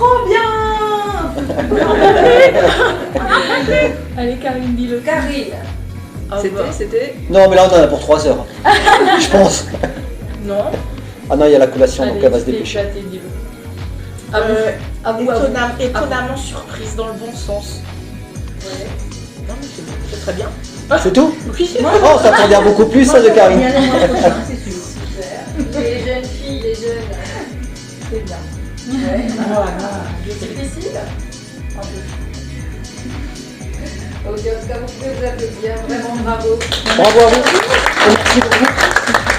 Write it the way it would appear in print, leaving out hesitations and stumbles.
trop bien. Allez, Karine, dis-le. Karine. C'était. Non, mais là, on en a pour 3 heures. Je pense. Non. Ah non, il y a la collation, donc Allez, elle va se dépêcher. éclaté, dis-le. À vous. Étonnamment surprise dans le bon sens. Ouais. Non, mais c'est bon, c'est très bien. C'est tout? Oui. Oh, ça t'en dire beaucoup plus, ça, de Karine. Il y en a moins prochain, c'est sûr. Super. Les jeunes filles, les jeunes. C'est bien. Ouais. C'est difficile. Un peu. Ok, en tout cas, vous pouvez vous applaudir. Vraiment bravo. Bravo à vous. Et merci beaucoup.